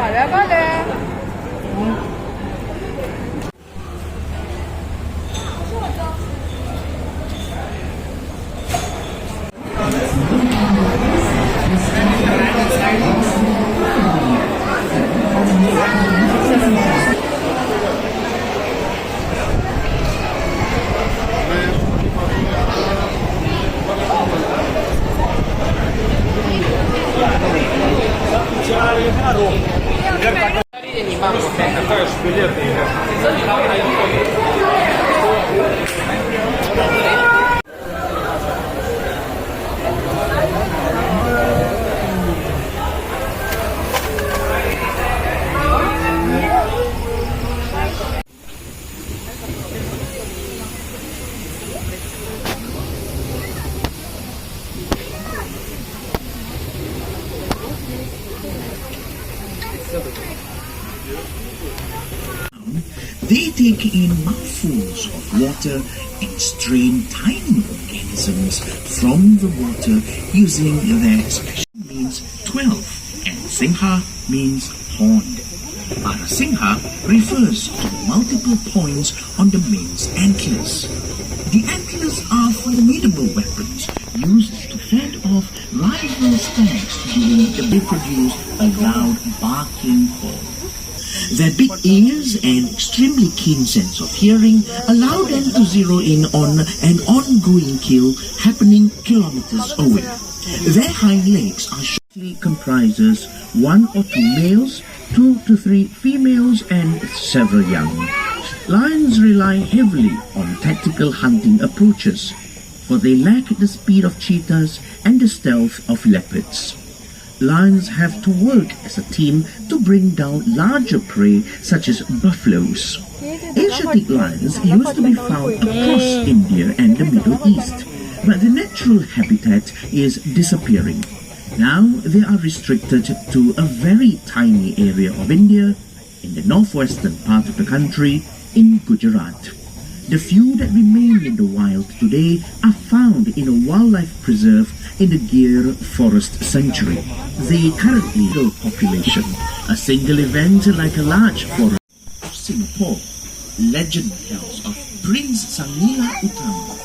Vale, vale. They take in mouthfuls of water and strain tiny organisms from the water using their special means 12 and Singha means horned. Parasingha refers to multiple points on the mane's antlers. The antlers are formidable weapons used to fend off rival stags during they produce a loud barking call. Their big ears and extremely keen sense of hearing allow them to zero in on an ongoing kill happening kilometers away. Their hind legs are shortly comprises 1 or 2 males, 2 to 3 females and several young. Lions rely heavily on tactical hunting approaches, for they lack the speed of cheetahs and the stealth of leopards. Lions have to work as a team to bring down larger prey such as buffaloes. Asiatic lions used to be found across India and the Middle East, but the natural habitat is disappearing. Now they are restricted to a very tiny area of India, in the northwestern part of the country, in Gujarat. The few that remain in the wild today are found in a wildlife preserve in the Gir Forest Sanctuary. The currently low population, a single event like a large forest of Singapore. Legend tells of Prince Sangila Utama,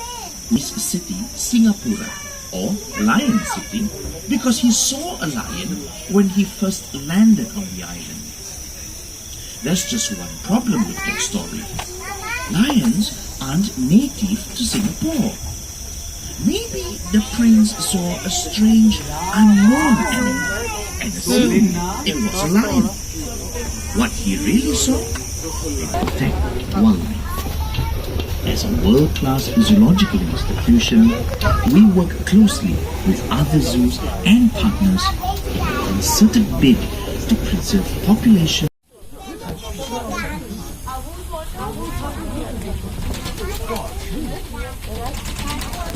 whose city Singapura, or Lion City, because he saw a lion when he first landed on the island. There's just one problem with that story. Lions aren't native to Singapore. Maybe the prince saw a strange, unknown animal and assumed it was a lion. What he really saw? Protect wildlife. As a world-class zoological institution, we work closely with other zoos and partners in a concerted bid to preserve population.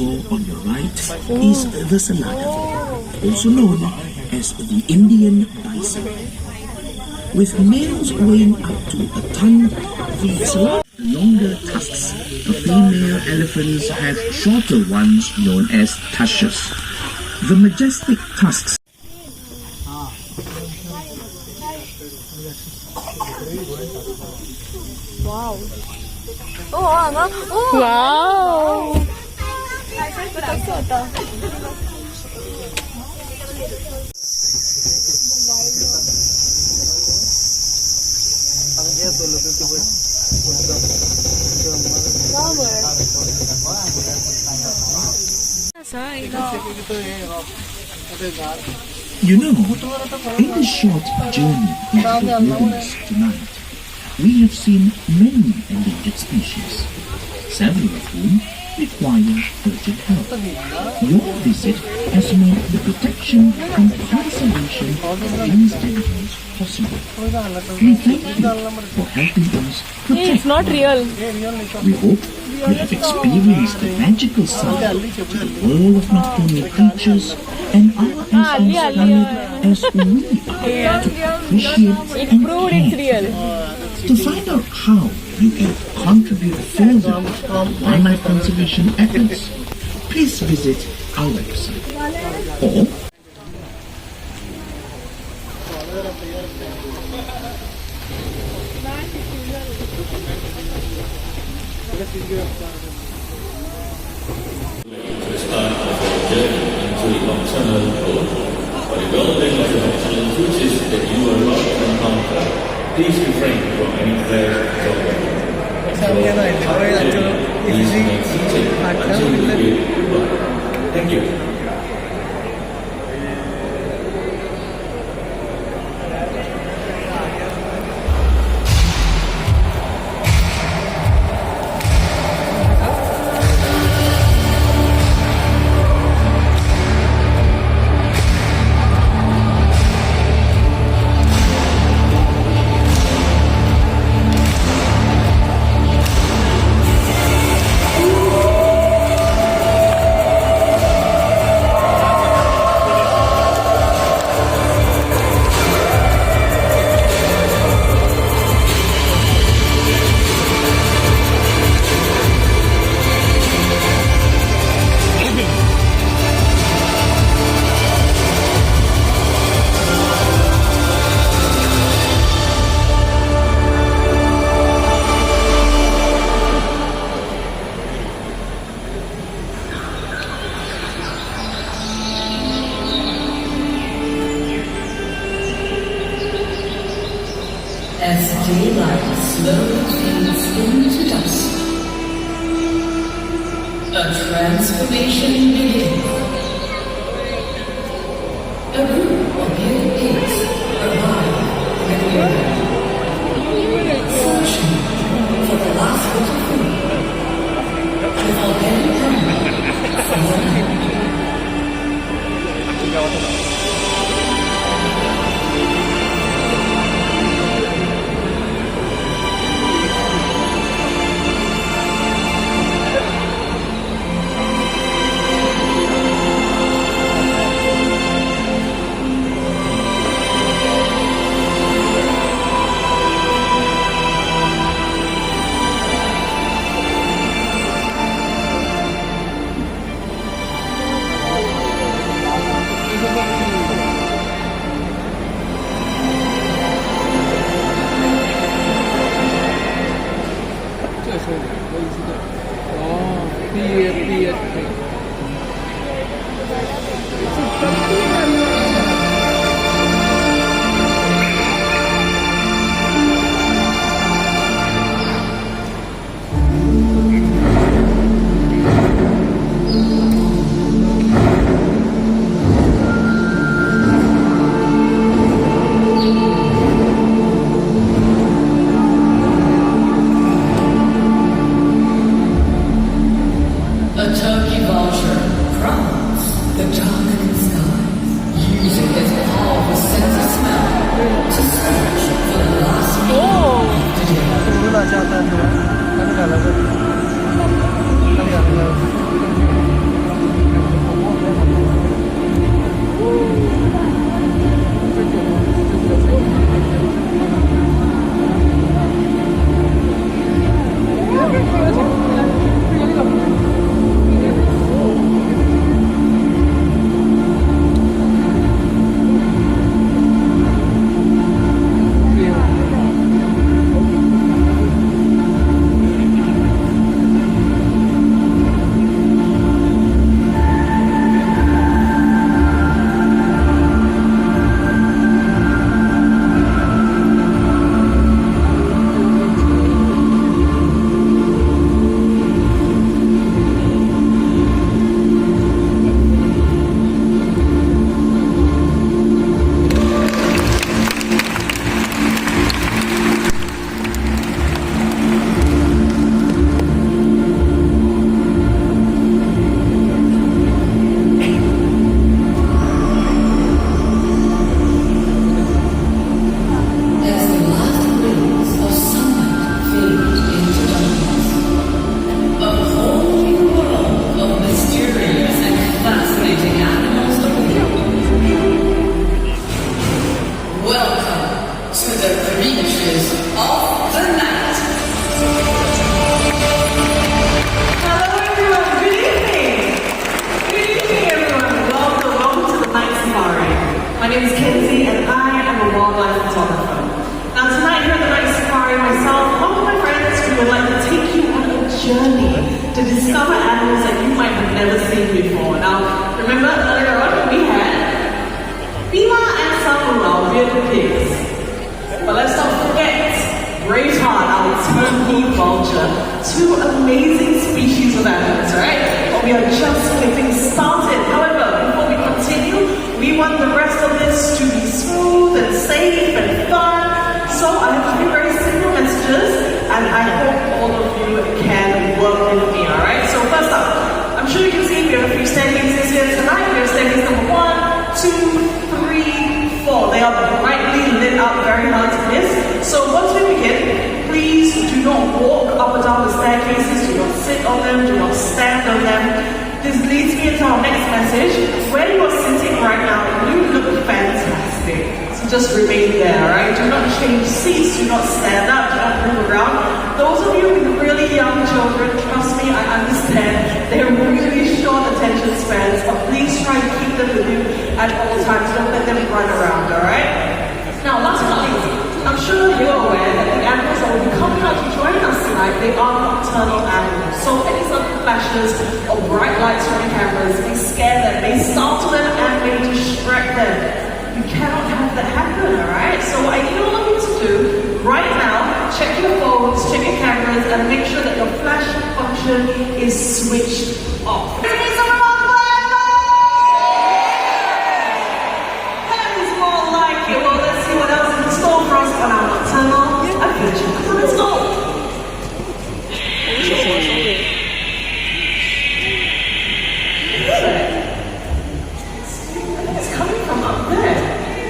On your right is the Salada, also known as the Indian bison. With males weighing up to a ton, the Salada have longer tusks. The female elephants have shorter ones known as tushes. The majestic tusks Wow. Oh, Anna. Oh. Wow. You know, in this short journey into the wilderness tonight, we have seen many endangered species, several of whom require urgent help. Your visit has made the protection and conservation of these animals possible. We thank you for helping us protect It's not real. We hope you have experienced the magical side to the world of nocturnal creatures and are as inspired as we are to appreciate and Proved it's care. real. To find out how you can contribute further to wildlife conservation efforts, please visit our website or Please refrain from any prayers or Please remain seated until you hear goodbye. Thank you. As daylight slowly fades into dusk, a transformation begins. A group of young pigs arrive in the area, searching for the last bit of food, without any hunger from the night. beaches of the night. Hello everyone, good evening. Good evening everyone. Welcome to the night safari. My name is Kenzie and I am a wildlife photographer. Now tonight here at the night safari, myself, along with my friends, we would like to take you on a journey to discover animals that you might have never seen before. Now, remember earlier on we had Bima and Samura, bearded pigs. But let's not forget Braveheart, our turkey vulture. Two amazing species of animals, right? But we are just getting started. However, before we continue, we want the rest of this to be smooth and safe and fun. So I have three very simple messages, and I hope all of you can work with me, alright? So first up, I'm sure you can see we have a few staircases here tonight. We have staircase number 1, 2, 3, 4. They are brightly lit up, very hard to miss. So once we begin, please do not walk up and down the staircases, do not sit on them, do not stand on them. This leads me into our next message. Where you are sitting right now, you look fantastic. So just remain there, alright? Do not change seats, do not stand up, do not move around. Those of you with really young children, trust me, I understand. They have really short attention spans, but please try to keep them with you at all times. Don't let them run around, alright? Now, last but not least, I'm sure you're aware that the animals that will be coming out to join us tonight, they are nocturnal animals. So any sudden flashes or bright lights from your cameras may scare them, may startle them, and may distract them. You cannot have that happen, alright? So what I need all of you to do right now, check your phones, check your cameras, and make sure that your flash function is switched off. On our nocturnal adventure. So let's go! It's coming from up there.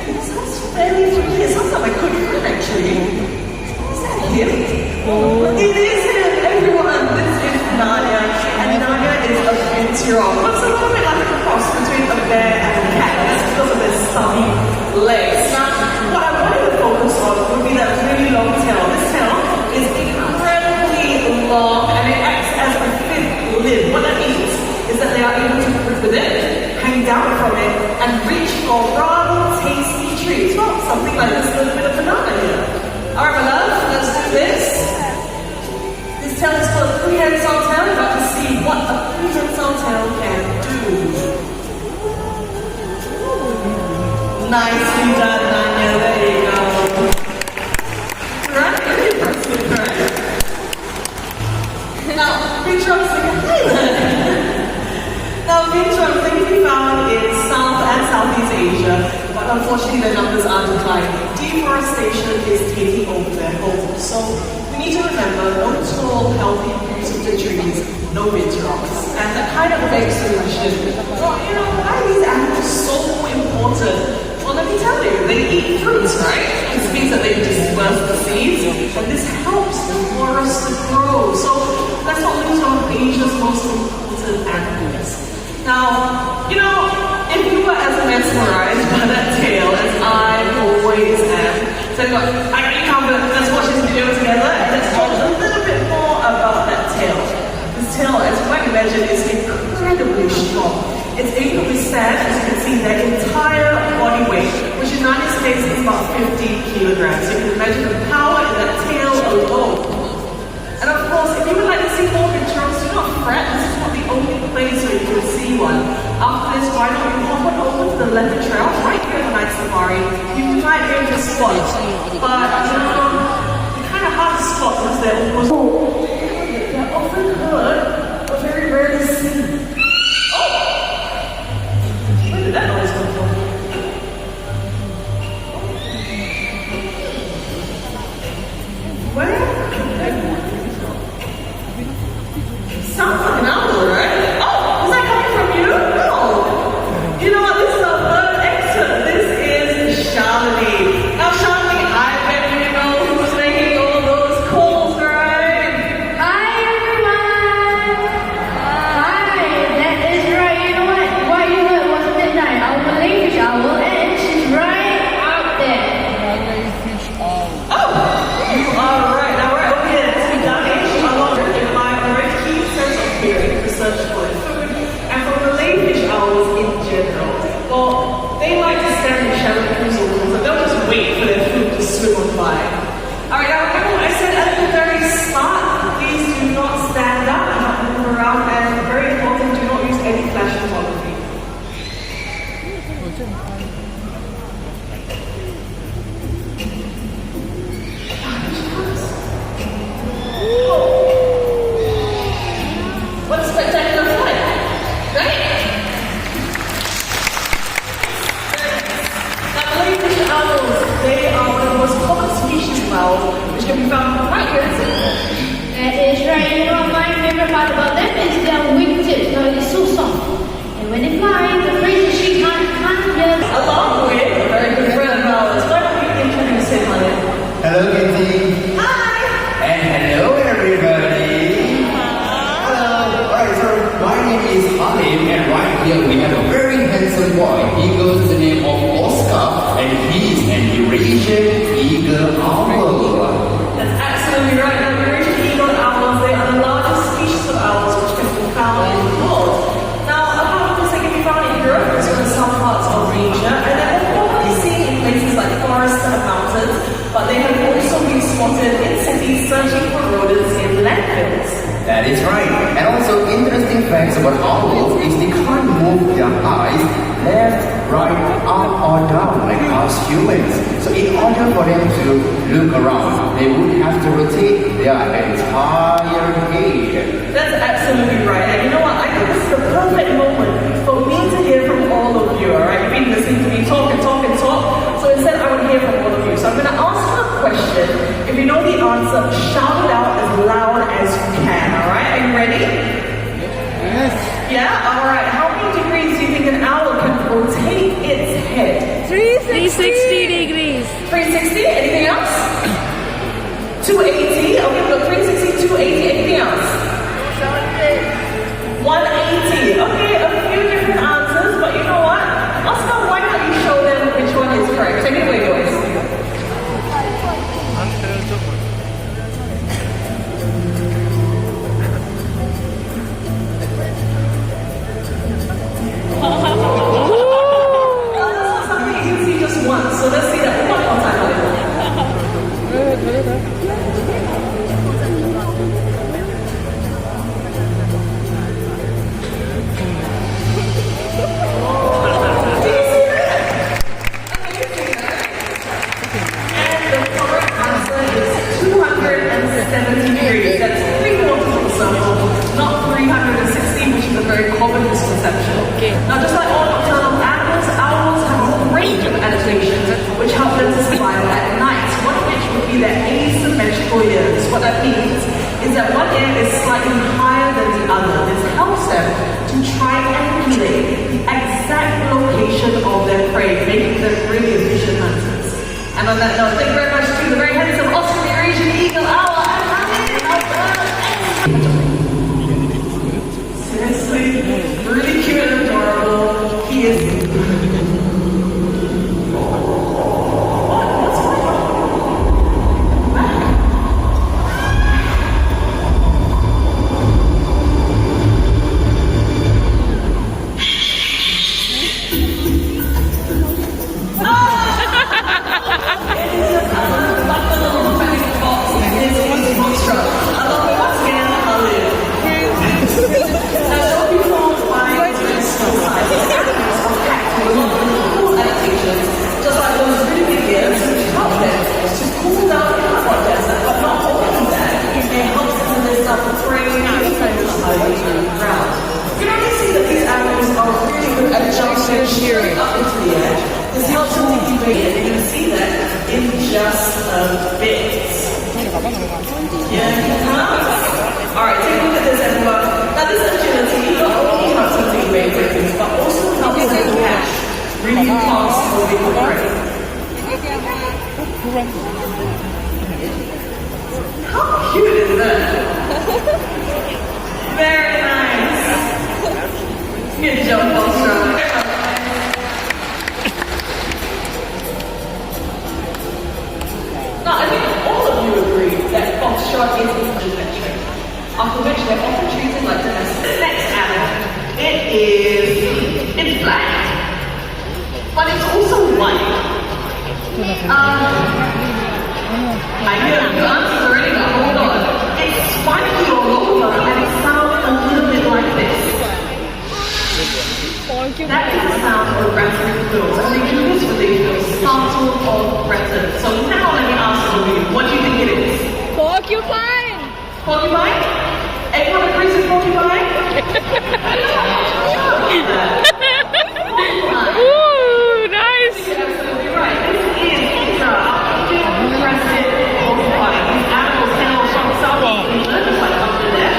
It sounds fairly familiar. It sounds like my good friend actually. Is that him? It is him, everyone. This is Nadia. And Nadia is a Vintiron. Looks a little bit like a cross between a bear and a cat. That's because of his stubby legs. Now, what I wanted to focus on would be that really long tail. This tail is incredibly long and it acts as a fifth limb. What that means is that they are able to move with it, hang down from it, and reach for rather tasty treats. Well, something like this little bit of banana here. Alright, my love, let's do this. This tail is called a prehensile tail. We're about to see what a prehensile tail can do. Nicely done, Nanya. There you go. Right? Very impressive, right? Now, Vintrons, now, Vintrons, they can be found in South and Southeast Asia, but unfortunately their numbers are declining. Deforestation is taking over their homes. So, we need to remember, no tall, healthy, beautiful trees, no Vintrons. And that kind of begs the question, well, why are these animals so important? Well, let me tell you, they eat fruits, right? This means that they disperse the seeds, and this helps the forest to grow. So let's not lose one of Asia's most important animals. Now, if you were as mesmerized by that tail as I always am, so I really confident, let's watch this video together, and let's talk a little bit more about that tail. This tail, as you might imagine, is incredibly strong. It's able to withstand, as you can see, their entire body weight, which in the United States is about 50 kilograms. So you can imagine the power in that tail alone. And of course, if you would like to see more Vintrons, do not fret. This is not the only place where you can see one. After this, why don't you hop on over to the leopard trail right here at the night safari. You might be able to spot, but they're kind of hard to spot because they're almost. They're often heard, but very rarely seen. Where did that noise come from? Where? Sounds like an owl, right? Oh, is that coming from you? No. You know what? This is our third expert. This is Shalini. Now, Shalini, I bet you know who's making all those calls, right? Hi everyone! Hi! Hello, Kitty. Hi! And hello, everybody. Hello. Alright, so my name is Halim, and right here we have a very handsome boy. He goes to the name of Oscar, and he is an Eurasian eagle owl. That's absolutely right. Now, Eurasian eagle owls, they are the largest species of owls which can be found in the world. Now, apart from this, they can be found in Europe, as well as some parts of Asia, and they're normally seen in places like forests and mountains, but they have also been spotted in cities searching for rodents in landfills. That is right. And also, interesting facts about owls is they can't move their eyes left, right, up or down like us humans. So in order for them to look around, they would have to rotate their entire head. That's absolutely right. And you know what? I think this is the perfect moment for me to hear from all of you, alright? You've been listening to me talk and talk and talk. So instead, I want to hear from all of you. So I'm going to ask you a question. If you know the answer, shout it out as loud as you can, alright? Are you ready? Yes. Yeah? Alright. How many degrees do you think an owl can rotate its head? 360 degrees. 360? Anything else? 280? Okay, we've got 360, 280. Anything else? 180. Okay, a few different answers, but you know what? Oscar, why don't you show them which one is correct? Take it away, boys. That's something you can see just once, so let's see that one more time. That's 3/4 of a circle, not 360, which is a very common misconception. Okay. Now, just like all nocturnal animals, owls have a whole range of adaptations which help them to survive at night. One of which would be their asymmetrical ears. What that means is that one ear is slightly higher than the other. This helps them to triangulate the exact location of their prey, making them really efficient hunters. And on that note, thank you very much to the very handsome Oscar the Eurasian eagle owl. Seriously, really cute and adorable. He is. What's going on? Back. This helps them incubate it, and you'll see that in just a bit. Yeah. Alright, take a look at this everyone. Now this agility not only helps them to evade victims, but also helps them catch really fast moving prey. How cute is that? Very nice. Good job, Oscar. Now, I think all of you agree that foxtrot is adventure, after which they're often treated like domestic. Next animal, it's black, but it's also white. I hear you answers already, but hold on. It's spiky all over, and it sounds a little bit like this. That is the sound of rattling quills, and they do this when they feel startled or threatened. So now let me ask you, what do you think it is? Porcupine. Porcupine? Everyone agrees with porcupine? Ooh, nice. You're absolutely right. This is a aggressive porcupine. These animals hail from Southeast England, just like up there.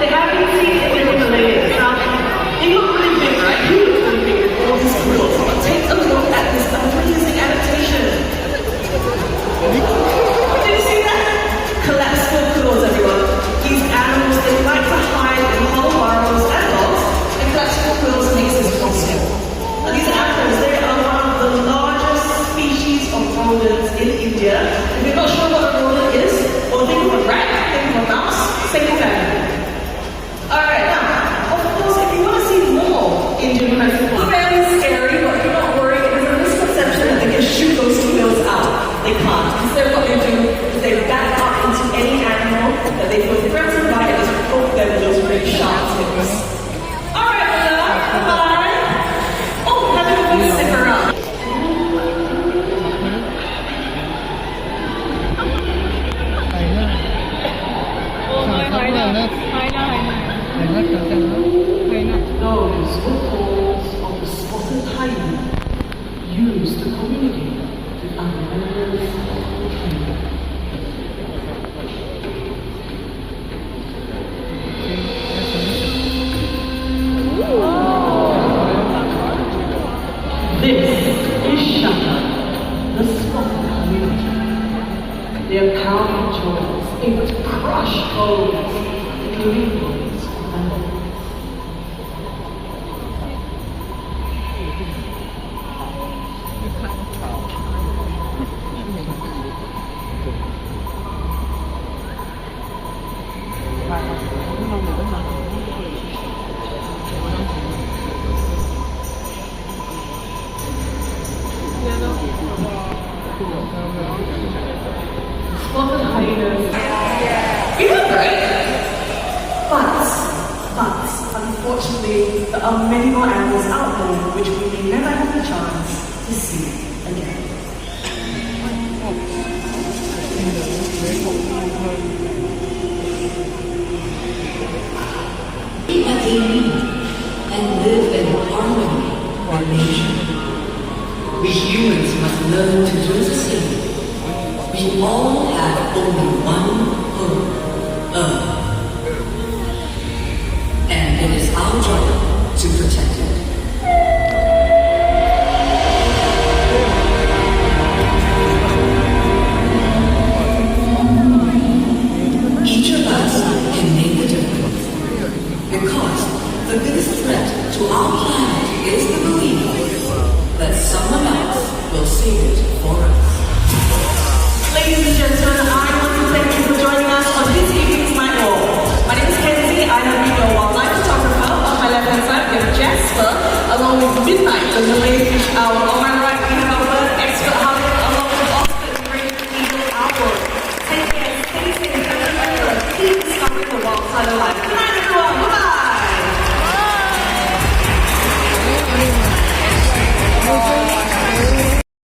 They have been seen in the Himalayas. Now, they look really big, right? You look really big with all these quills. But take a look at this amazing adaptation. you're not sure what a rodent is, or think of a rat, think of a mouse, same thing. Alright, now, of course, if you want to see more Indian festivals, they're very scary, but you're not worried. There's a misconception that they can shoot those females out. They can't. Instead, what they do is they back up into any animal that they feel threatened by and just poke them with those really sharp tips. Alright, bye. Oh, have you stick around? Those vocals of the spotted hyena used to communicate with other members of the tribe. This is Shaka, the spotted community. Their powerful jaws able to crush bones, including bones of animals. Spotted hyenas. You know, right? But, unfortunately, there are many more animals out there which we may never have the chance to see again. Be what they need and live in harmony with nature. We humans must learn to do the same. We all have only one home, Earth. And it is our job to protect it. Each of us can make a difference. Because the biggest threat to our planet is the belief that someone else will save it for us. Ladies and gentlemen, I want to thank you for joining us on this evening's Night Walk. My name is Kenzie, I have been your wildlife photographer. On my left hand side, we have Jasper, along with Midnight, the Malay Fish Owl. On my right, we have our bird expert, Harvey, along with Oscar, the Great Eagle Owl. Take care, stay safe, and remember, keep discovering the wild side of life. Good night, everyone. Bye-bye.